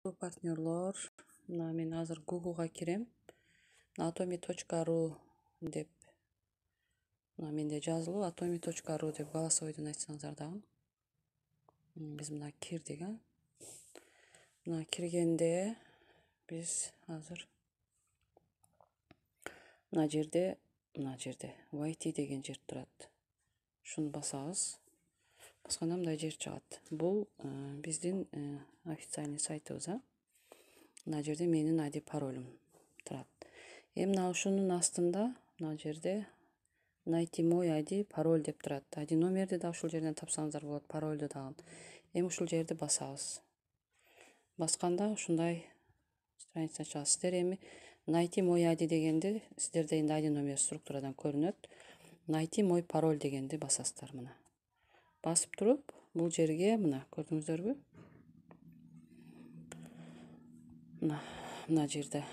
Партнерлор, мен азыр Google'га кирем. atomy.ru деп менде жазылуу, atomy.ru деп голосовойдон айтсаңыздар дагы. Биз мына кирдик, Мына киргенде биз азыр мына жерде YT деген жер турат. Шуну басабыз. Басканда мындай жер чыгат. Бул биздин официальный сайтыбыз, Мына жерде менин ID паролум турат. Мына ушунун астында мына жерде найти мой ID пароль деп турат. ID номерди да ушул жерден тапсаңыздар болот, парольду дагы. Ушул жерди басабыз. Басканда ушундай страница чыгат. Сиздер найти мой ID дегенди, сиздерде эми ID номер структурадан көрүнөт. Найти мой пароль дегенди басасыздар мына. Басып туруп, бул жерге мына көрдүңүздөрбү? Мына жерде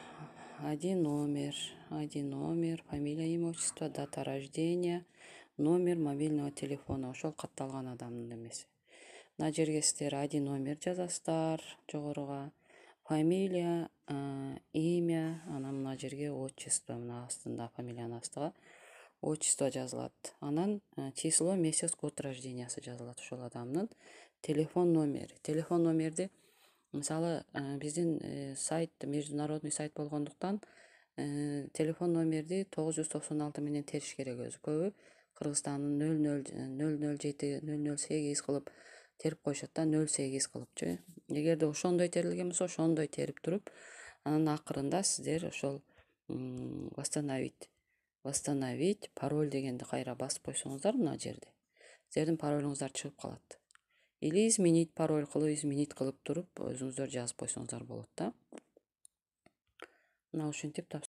ID номер, фамилия, имя, отчество, дата рождения, номер мобильного телефона, ошол катталган адамдын эмеси. Мына жерге сиздер ID номер жазасыздар, жогоруга фамилия, имя, анан мына жерге отчество, мына астында фамилиянын астыга отчество жазылат. Анан число, месяц, год рождениясы жазылат ошол адамдын. Телефон номерди мисалы биздин сайт международный сайт болгондуктан телефон номерди 996 менен териш керек өзү. Көбү Кыргызстандын 007 008 кылып терип коюшат да, 08 кылыпчы. Эгерде ошондой терилген болсо, ошондой терип туруп, анан акырында сиздер ошол восстановить пароль дегенди кайра басып койсоңуздар мына жерде, сиздердин паролуңуздар чыгып калат. Или изменить пароль кылып туруп өзүңүздөр жазып койсоңуздар болот да. Мына ушинтип